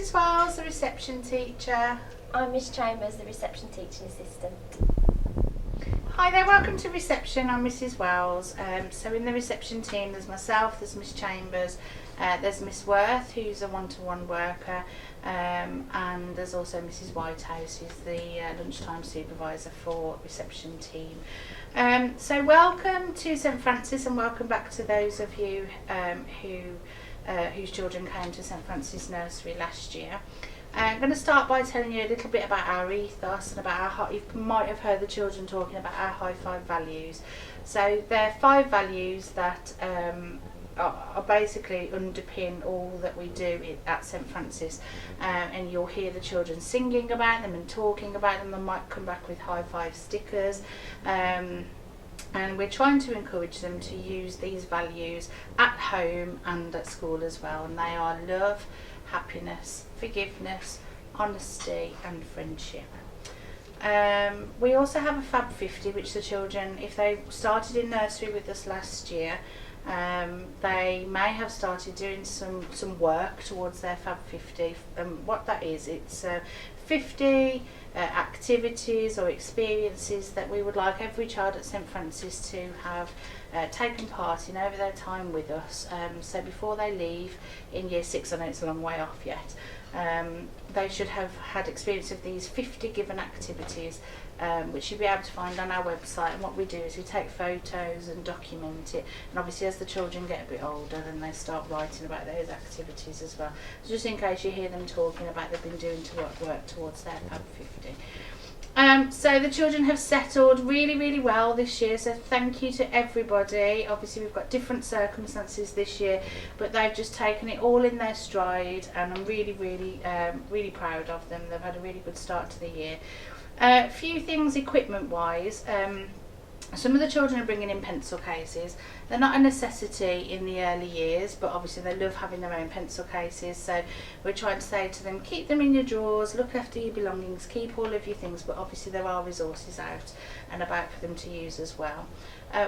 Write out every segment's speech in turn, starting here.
Mrs Wells, the reception teacher. I'm Miss Chambers, the reception teaching assistant. Hi there, welcome to reception. I'm Mrs Wells. So in the reception team there's myself, there's Miss Chambers, there's Miss Worth who's a one-to-one worker, and there's also Mrs Whitehouse who's the lunchtime supervisor for reception team. So welcome to St Francis and welcome back to those of you whose children came to St Francis Nursery last year. I'm going to start by telling you a little bit about our ethos and about our, you might have heard the children talking about our high five values. So there are 5 values that are basically underpin all that we do at St Francis, and you'll hear the children singing about them and talking about them. They might come back with high five stickers, and we're trying to encourage them to use these values at home and at school as well, and they are love, happiness, forgiveness, honesty and friendship. We also have a Fab 50 which the children, if they started in nursery with us last year, they may have started doing some work towards their Fab 50. What that is, it's 50 activities or experiences that we would like every child at St Francis to have taken part in over their time with us. So before they leave in year 6, I know it's a long way off yet, they should have had experience of these 50 given activities, which you'll be able to find on our website. And what we do is we take photos and document it, and obviously as the children get a bit older then they start writing about those activities as well, so just in case you hear them talking about they've been doing to work towards their Fab 50. So the children have settled really well this year, so thank you to everybody. Obviously we've got different circumstances this year, but they've just taken it all in their stride, and I'm really proud of them. They've had a really good start to the year. A few things equipment wise. Some of the children are bringing in pencil cases. They're not a necessity in the early years, but obviously they love having their own pencil cases, so we're trying to say to them, keep them in your drawers, look after your belongings, keep all of your things, but obviously there are resources out and about for them to use as well.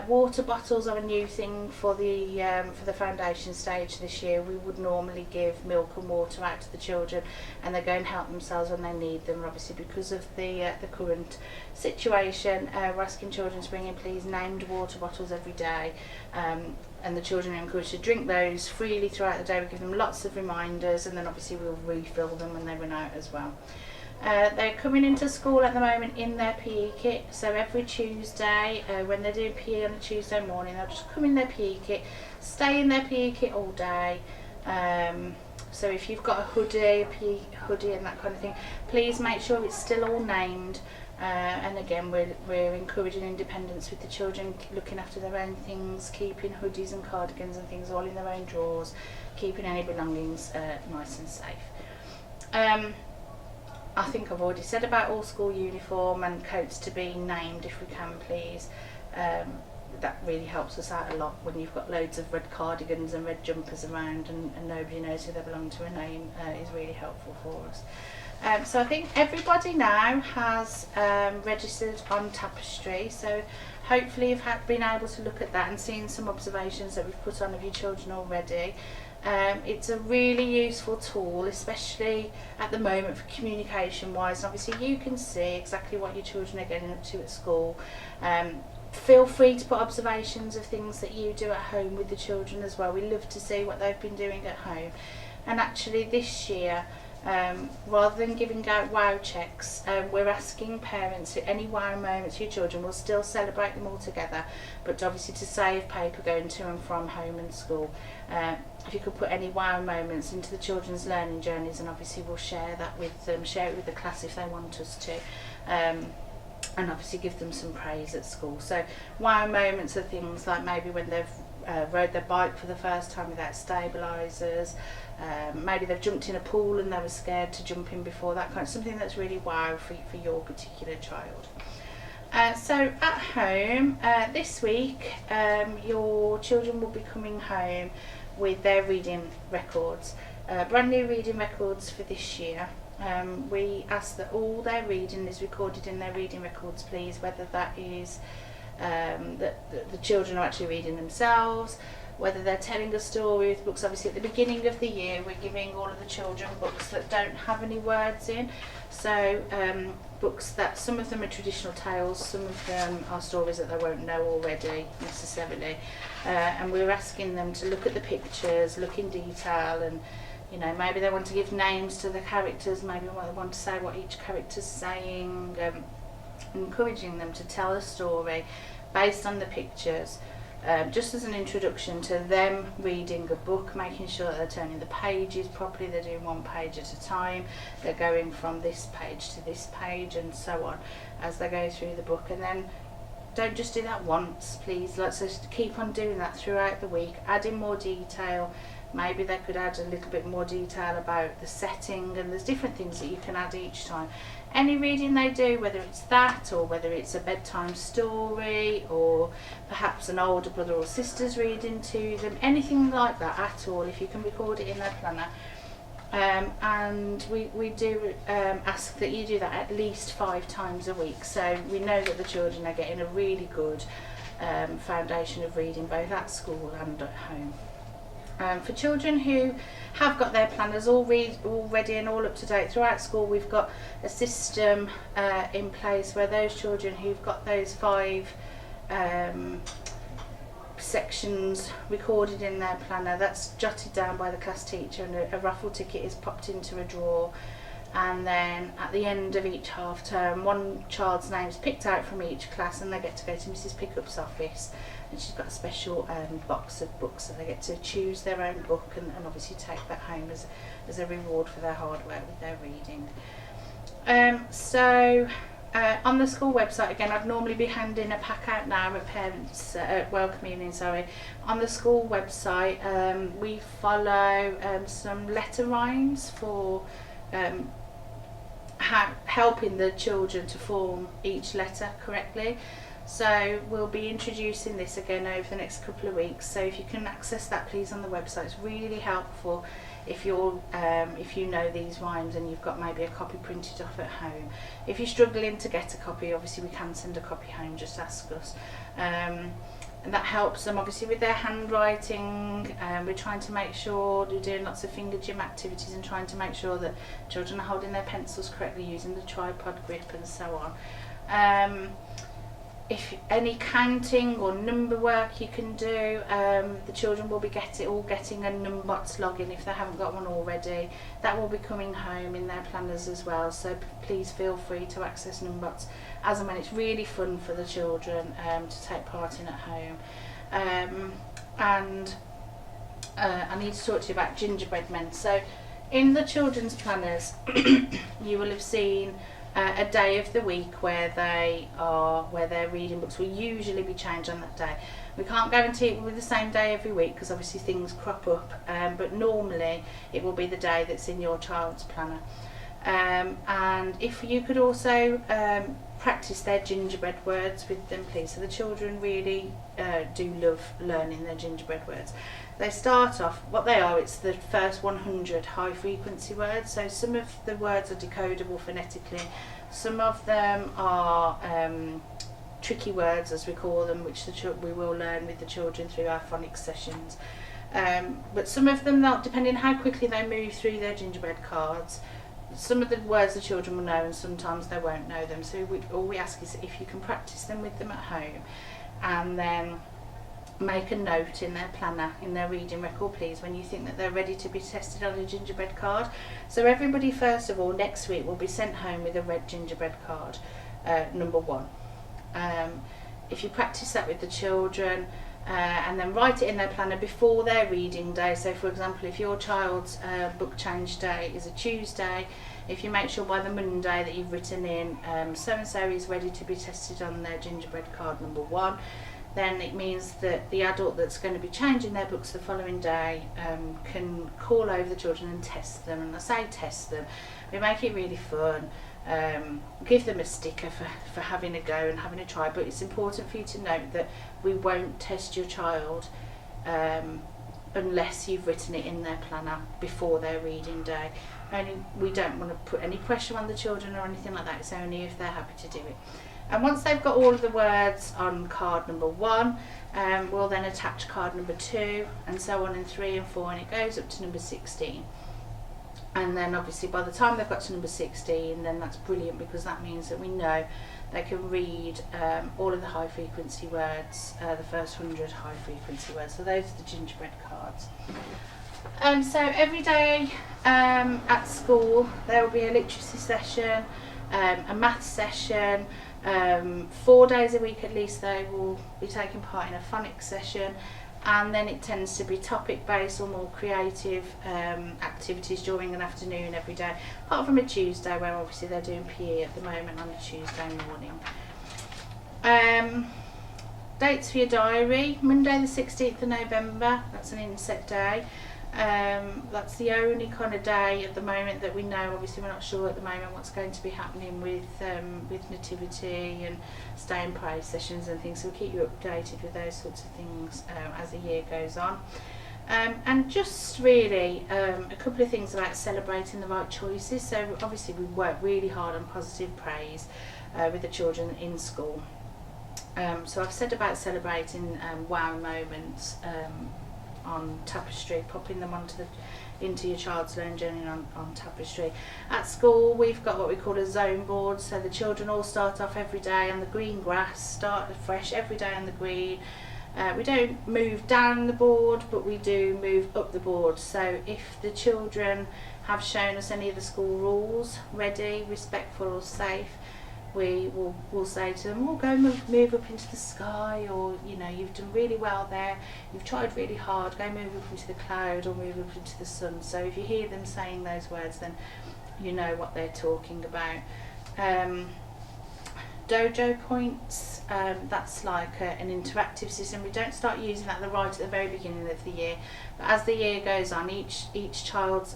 Water bottles are a new thing for the foundation stage this year. We would normally give milk and water out to the children, and they go and help themselves when they need them. Obviously because of the current situation, we're asking children to bring in please named water bottles every day, and the children are encouraged to drink those freely throughout the day. We give them lots of reminders, and then obviously we'll refill them when they run out as well. They're coming into school at the moment in their PE kit, so every Tuesday when they're doing PE on a Tuesday morning, they'll just come in their PE kit, stay in their PE kit all day. So if you've got a hoodie, a PE hoodie and that kind of thing, please make sure it's still all named. And again, we're encouraging independence with the children, looking after their own things, keeping hoodies and cardigans and things all in their own drawers, keeping any belongings nice and safe. I think I've already said about all school uniform and coats to be named if we can please. That really helps us out a lot when you've got loads of red cardigans and red jumpers around and nobody knows who they belong to. A name is really helpful for us. So I think everybody now has registered on Tapestry, so hopefully you've been able to look at that and seen some observations that we've put on of your children already. It's a really useful tool, especially at the moment for communication wise. Obviously you can see exactly what your children are getting up to at school. Feel free to put observations of things that you do at home with the children as well. We love to see what they've been doing at home. And actually this year, rather than giving out wow checks, we're asking parents for any wow moments for your children. We'll still celebrate them all together, but obviously to save paper going to and from home and school, if you could put any wow moments into the children's learning journeys, and obviously we'll share that with them, share it with the class if they want us to, and obviously give them some praise at school. So wow moments are things like maybe when they've rode their bike for the first time without stabilisers, maybe they've jumped in a pool and they were scared to jump in before, that kind of something that's really wow for your particular child. So at home this week, your children will be coming home with their reading records, brand new reading records for this year. We ask that all their reading is recorded in their reading records please, whether that is that the children are actually reading themselves, whether they're telling a story with books. Obviously at the beginning of the year we're giving all of the children books that don't have any words in, so books that some of them are traditional tales, some of them are stories that they won't know already necessarily, and we're asking them to look at the pictures, look in detail, and you know, maybe they want to give names to the characters, maybe they want to say what each character's saying, encouraging them to tell a story based on the pictures, just as an introduction to them reading a book, making sure that they're turning the pages properly, they're doing one page at a time, they're going from this page to this page and so on as they go through the book. And then don't just do that once, please. Let's just keep on doing that throughout the week, adding more detail. Maybe they could add a little bit more detail about the setting, and there's different things that you can add each time. Any reading they do, whether it's that or whether it's a bedtime story or perhaps an older brother or sister's reading to them, anything like that at all, if you can record it in their planner. And we do ask that you do that at least 5 times a week, so we know that the children are getting a really good foundation of reading both at school and at home. For children who have got their planners all ready and all up to date throughout school, we've got a system in place where those children who've got those 5 sections recorded in their planner, that's jotted down by the class teacher, and a raffle ticket is popped into a drawer. And then at the end of each half term, one child's name is picked out from each class, and they get to go to Mrs. Pickup's office, and she's got a special box of books, so they get to choose their own book and obviously take that home as a reward for their hard work with their reading. On the school website, again, I'd normally be handing a pack out now at parents' welcome evening, On the school website we follow some letter rhymes for helping the children to form each letter correctly. So we'll be introducing this again over the next couple of weeks, so if you can access that please on the website. It's really helpful if you're if you know these rhymes and you've got maybe a copy printed off at home. If you're struggling to get a copy, obviously we can send a copy home, just ask us. And that helps them obviously with their handwriting. We're trying to make sure we're doing lots of finger gym activities and trying to make sure that children are holding their pencils correctly, using the tripod grip and so on. If any counting or number work you can do, the children will be getting a Numbots login if they haven't got one already. That will be coming home in their planners as well, so please feel free to access Numbots as and when. It's really fun for the children to take part in at home. And I need to talk to you about gingerbread men. So in the children's planners you will have seen a day of the week where their reading books will usually be changed on that day. We can't guarantee it will be the same day every week because obviously things crop up, but normally it will be the day that's in your child's planner. And if you could also practice their gingerbread words with them please. So the children really do love learning their gingerbread words. They start off, what they are, it's the first 100 high frequency words, so some of the words are decodable phonetically, some of them are tricky words as we call them, which we will learn with the children through our phonics sessions. But some of them, depending on how quickly they move through their gingerbread cards, some of the words the children will know and sometimes they won't know them. So all we ask is if you can practice them with them at home and then make a note in their planner, in their reading record please, when you think that they're ready to be tested on a gingerbread card. So everybody first of all next week will be sent home with a red gingerbread card, number 1. If you practice that with the children and then write it in their planner before their reading day, so for example if your child's book change day is a Tuesday, if you make sure by the Monday that you've written in so and so is ready to be tested on their gingerbread card number 1, then it means that the adult that's going to be changing their books the following day can call over the children and test them. And I say test them, we make it really fun, give them a sticker for having a go and having a try, but it's important for you to note that we won't test your child unless you've written it in their planner before their reading day. We don't want to put any pressure on the children or anything like that, it's only if they're happy to do it. And once they've got all of the words on card number 1, we'll then attach card number 2, and so on in 3 and 4, and it goes up to number 16. And then obviously by the time they've got to number 16, then that's brilliant, because that means that we know they can read all of the high frequency words, the first 100 high frequency words. So those are the gingerbread cards. So every day at school there will be a literacy session, a math session, 4 days a week at least they will be taking part in a phonics session, and then it tends to be topic based or more creative activities during an afternoon every day, apart from a Tuesday where obviously they're doing PE at the moment on a Tuesday morning. Dates for your diary: Monday the 16th of November, that's an inset day. That's the only kind of day at the moment that we know. Obviously we're not sure at the moment what's going to be happening with nativity and stay and pray sessions and things, so we'll keep you updated with those sorts of things as the year goes on. And just really a couple of things about celebrating the right choices. So obviously we work really hard on positive praise with the children in school. So I've said about celebrating wow moments on Tapestry, popping them into your child's learning journey on Tapestry. At school we've got what we call a zone board, so the children all start off every day on the green grass, start fresh every day on the green. We don't move down the board, but we do move up the board. So if the children have shown us any of the school rules, ready, respectful or safe, we'll say to them, oh, go move up into the sky, or you know, you've done really well there, you've tried really hard, go move up into the cloud or move up into the sun. So if you hear them saying those words, then you know what they're talking about. Dojo points, that's like an interactive system. We don't start using that right at the very beginning of the year, but as the year goes on, each child's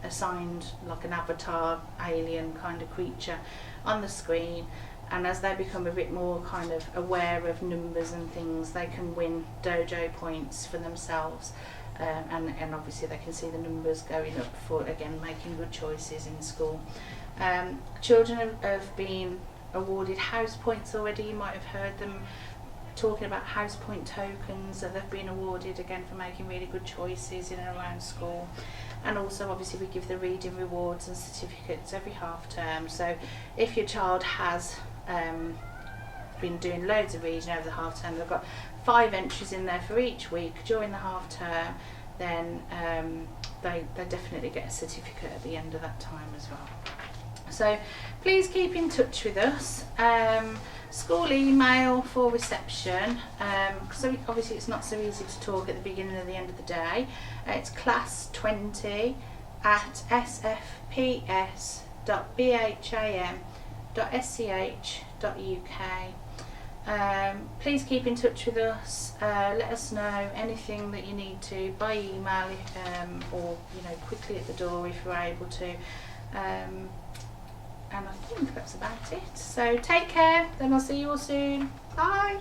assigned like an avatar alien kind of creature on the screen, and as they become a bit more kind of aware of numbers and things, they can win dojo points for themselves, and obviously they can see the numbers going up for, again, making good choices in school. Children have been awarded house points already. You might have heard them talking about house point tokens that they've been awarded, again, for making really good choices in and around school. And also obviously we give the reading rewards and certificates every half term. So if your child has been doing loads of reading over the half term, they've got 5 entries in there for each week during the half term, then they definitely get a certificate at the end of that time as well. So please keep in touch with us. School email for reception, so obviously it's not so easy to talk at the beginning and the end of the day. It's class20@sfps.bham.sch.uk. Please keep in touch with us. Let us know anything that you need to by email, or quickly at the door if you're able to. And I think that's about it. So take care, then I'll see you all soon. Bye.